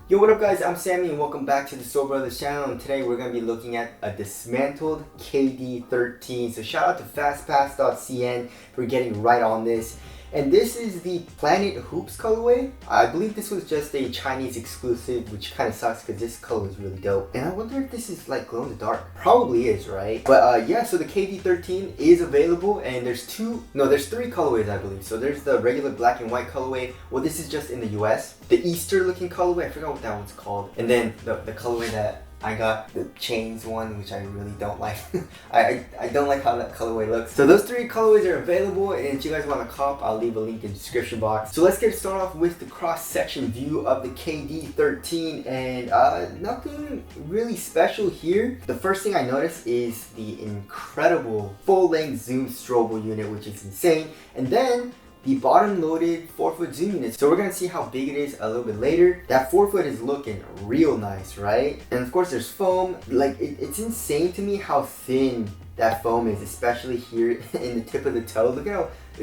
Yo, what up guys, I'm Sammy and welcome back to the Soul Brothers channel, and today we're going to be looking at a dismantled KD13. So shout out to fastpass.cn for getting right on this. And this is the Planet Hoops colorway. I believe this was just a Chinese exclusive, which kind of sucks because this color is really dope. And I wonder if this is like glow in the dark. Probably is, right? But yeah, so the KD13 is available, and there's three colorways I believe. So there's the regular black and white colorway. Well, this is just in the US. The Easter looking colorway, I forgot what that one's called. And then the colorway that I got, the chains one, which I really don't like. I don't like how that colorway looks. So those three colorways are available, and if you guys want to cop, I'll leave a link in the description box. So let's get started off with the cross-section view of the KD13, and nothing really special here. The first thing I noticed is the incredible full-length zoom strobel unit, which is insane. And then the bottom loaded 4-foot zoom unit. So we're gonna see how big it is a little bit later. That 4-foot is looking real nice, right? And of course there's foam. Like it's insane to me how thin that foam is, especially here in the tip of the toe. Look at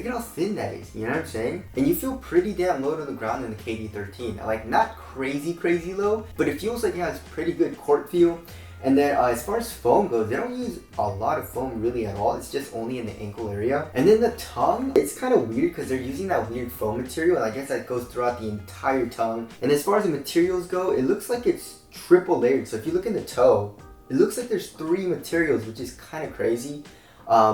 how thin that is, you know what I'm saying? And you feel pretty damn low to the ground in the KD13. Like not crazy low, but it feels like it has pretty good court feel. And then as far as foam goes, they don't use a lot of foam really at all. It's just only in the ankle area. And then the tongue, it's kind of weird because they're using that weird foam material, and I guess that goes throughout the entire tongue. And as far as the materials go, it looks like it's triple layered. So if you look in the toe, it looks like there's 3 materials, which is kind of crazy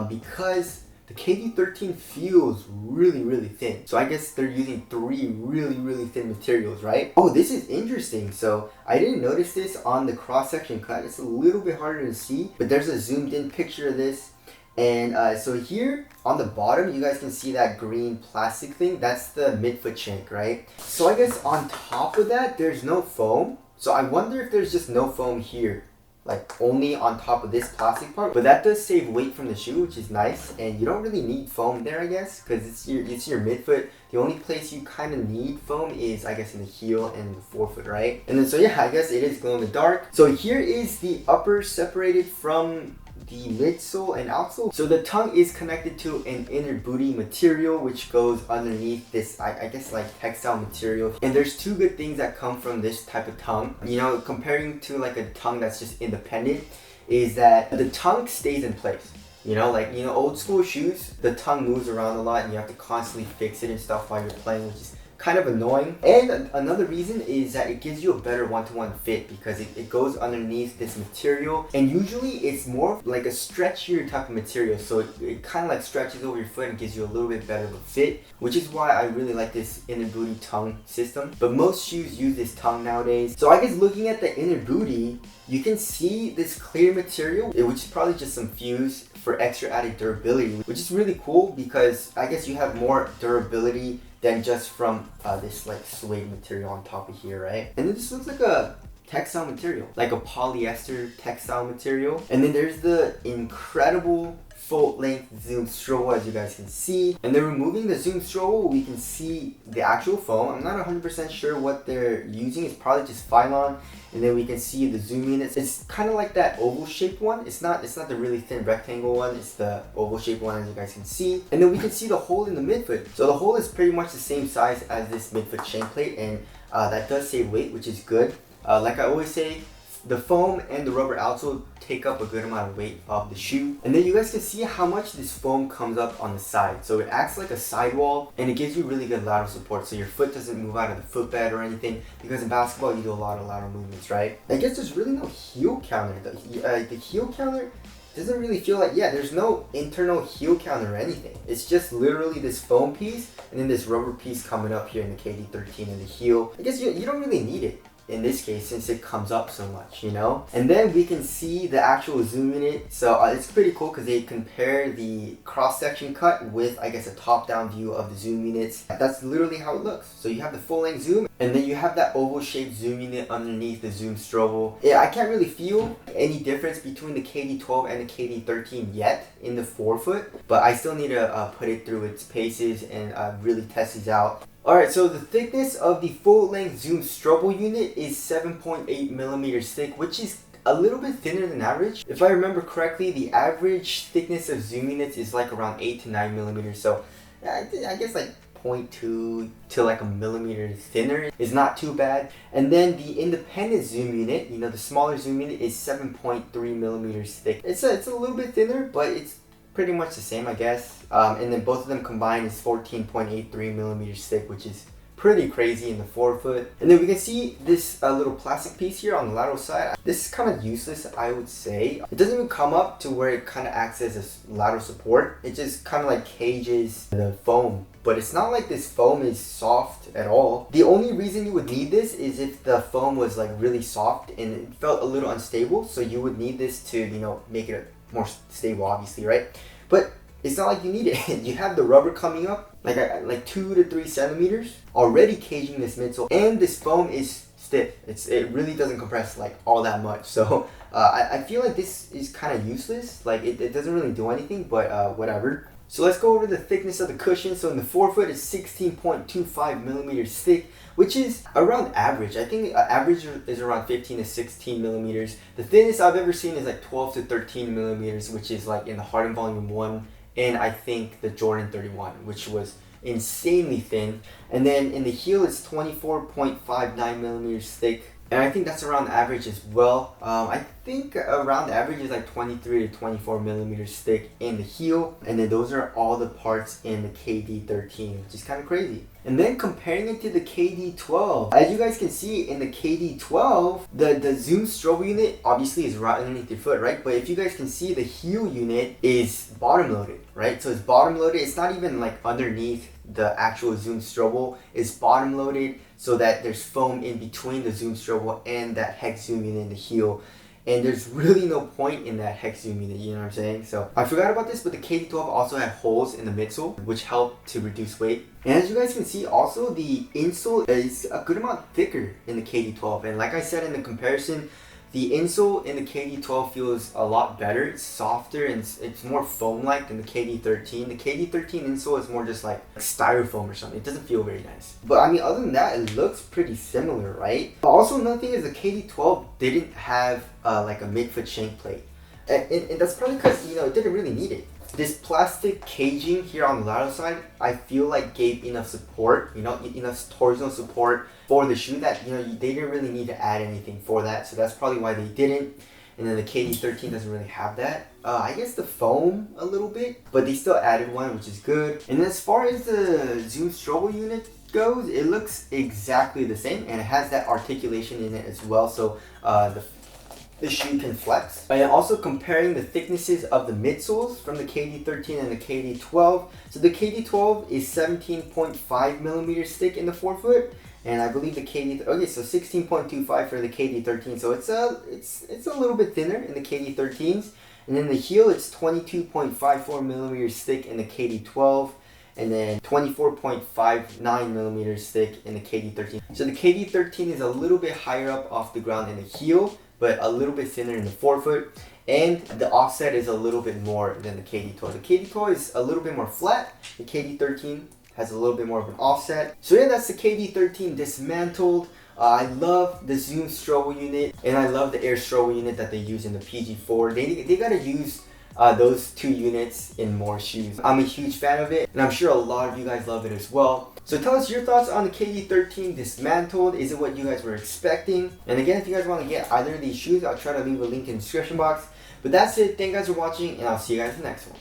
because the KD13 feels really thin. So I guess they're using 3 really thin materials, right? Oh, this is interesting. So I didn't notice this on the cross-section cut. It's a little bit harder to see, but there's a zoomed in picture of this. And so here on the bottom, you guys can see that green plastic thing. That's the midfoot shank, right? So I guess on top of that, there's no foam. So I wonder if there's just no foam here, like only on top of this plastic part. But that does save weight from the shoe, which is nice, and you don't really need foam there, I guess, because it's your midfoot. The only place you kind of need foam is, I guess, in the heel and the forefoot, right? And then so yeah, I guess it is glow in the dark. So here is the upper separated from the midsole and outsole. So the tongue is connected to an inner booty material, which goes underneath this, I guess, like textile material. And there's 2 good things that come from this type of tongue. You know, comparing to like a tongue that's just independent, is that the tongue stays in place. You know, like, you know, old school shoes, the tongue moves around a lot and you have to constantly fix it and stuff while you're playing, which is kind of annoying. And another reason is that it gives you a better one-to-one fit because it goes underneath this material, and usually it's more like a stretchier type of material, so it kind of like stretches over your foot and gives you a little bit better of a fit, which is why I really like this inner booty tongue system. But most shoes use this tongue nowadays. So I guess looking at the inner booty, you can see this clear material, which is probably just some fuse for extra added durability, which is really cool because I guess you have more durability than just from this like suede material on top of here, right? And then this looks like a textile material, like a polyester textile material. And then there's the incredible full-length zoom strobel, as you guys can see. And then removing the zoom strobel, we can see the actual foam. I'm not 100% sure what they're using. It's probably just Phylon. And then we can see the zoom units. It's kind of like that oval-shaped one. It's not the really thin rectangle one. It's the oval-shaped one, as you guys can see. And then we can see the hole in the midfoot. So the hole is pretty much the same size as this midfoot shank plate, and that does save weight, which is good. Like I always say, the foam and the rubber outsole take up a good amount of weight of the shoe. And then you guys can see how much this foam comes up on the side. So it acts like a sidewall, and it gives you really good lateral support, so your foot doesn't move out of the footbed or anything, because in basketball you do a lot of lateral movements, right? I guess there's really no heel counter. The heel counter doesn't really feel like, yeah, there's no internal heel counter or anything. It's just literally this foam piece and then this rubber piece coming up here in the KD13 and the heel. I guess you don't really need it in this case since it comes up so much, you know? And then we can see the actual zoom unit. So it's pretty cool because they compare the cross-section cut with, I guess, a top-down view of the zoom units. That's literally how it looks. So you have the full-length zoom, and then you have that oval-shaped zoom unit underneath the zoom strobel. Yeah, I can't really feel any difference between the KD12 and the KD13 yet in the forefoot, but I still need to put it through its paces and really test these out. Alright, so the thickness of the full-length zoom strobel unit is 7.8 millimeters thick, which is a little bit thinner than average. If I remember correctly, the average thickness of zoom units is like around 8 to 9 millimeters, so I guess like 0.2 to like a millimeter thinner. It's not too bad. And then the independent zoom unit, you know, the smaller zoom unit is 7.3 millimeters thick. It's a little bit thinner, but it's pretty much the same, I guess. And then both of them combined is 14.83 millimeters thick, which is pretty crazy in the forefoot. And then we can see this little plastic piece here on the lateral side. This is kind of useless, I would say. It doesn't even come up to where it kind of acts as a lateral support. It just kind of like cages the foam. But it's not like this foam is soft at all. The only reason you would need this is if the foam was like really soft and it felt a little unstable. So you would need this to, you know, make it more stable, obviously, right? But it's not like you need it. You have the rubber coming up like 2 to 3 centimeters already caging this midsole, and this foam is stiff. It really doesn't compress like all that much. So I feel like this is kind of useless. Like it doesn't really do anything, but whatever. So let's go over the thickness of the cushion. So in the forefoot is 16.25 millimeters thick, which is around average. I think average is around 15 to 16 millimeters. The thinnest I've ever seen is like 12 to 13 millimeters, which is like in the Harden Volume 1 and I think the Jordan 31, which was insanely thin. And then in the heel it's 24.59 millimeters thick. And I think that's around average as well. I think around average is like 23 to 24 millimeters thick in the heel. And then those are all the parts in the KD13, which is kind of crazy. And then comparing it to the KD12, as you guys can see in the KD12, the zoom strobe unit obviously is right underneath your foot, right? But if you guys can see, the heel unit is bottom loaded, right? So it's bottom loaded. It's not even like underneath the actual zoom strobe. It's bottom loaded so that there's foam in between the zoom strobe and that hex zoom unit in the heel. And there's really no point in that hex zoom unit, you know what I'm saying? So I forgot about this, but the KD12 also had holes in the midsole, which helped to reduce weight. And as you guys can see, also the insole is a good amount thicker in the KD12. And like I said in the comparison, the insole in the KD12 feels a lot better. It's softer and it's more foam-like than the KD13. The KD13 insole is more just like styrofoam or something. It doesn't feel very nice. But I mean, other than that, it looks pretty similar, right? But also another thing is the KD12 didn't have like a midfoot shank plate. And that's probably because, you know, it didn't really need it. This plastic caging here on the lateral side, I feel like gave enough support, you know, enough torsional support for the shoe that, you know, they didn't really need to add anything for that. So that's probably why they didn't. And then the KD13 doesn't really have that. I guess the foam a little bit, but they still added one, which is good. And as far as the zoom strobe unit goes, it looks exactly the same, and it has that articulation in it as well. So the shoe can flex. And also comparing the thicknesses of the midsoles from the KD13 and the KD12. So the KD12 is 17.5 millimeters thick in the forefoot, and I believe the okay, so 16.25 for the KD13. So it's a little bit thinner in the KD13s. And then the heel, it's 22.54 millimeters thick in the KD12. And then 24.59 millimeters thick in the KD13. So the KD13 is a little bit higher up off the ground in the heel, but a little bit thinner in the forefoot, and the offset is a little bit more than the KD12. The KD12 is a little bit more flat. The KD13 has a little bit more of an offset. So yeah, that's the KD13 dismantled. I love the zoom strobe unit, and I love the air strobe unit that they use in the PG4. They gotta use those two units in more shoes. I'm a huge fan of it, and I'm sure a lot of you guys love it as well. So tell us your thoughts on the KD13 dismantled. Is it what you guys were expecting? And again, if you guys want to get either of these shoes, I'll try to leave a link in the description box. But that's it. Thank you guys for watching, and I'll see you guys in the next one.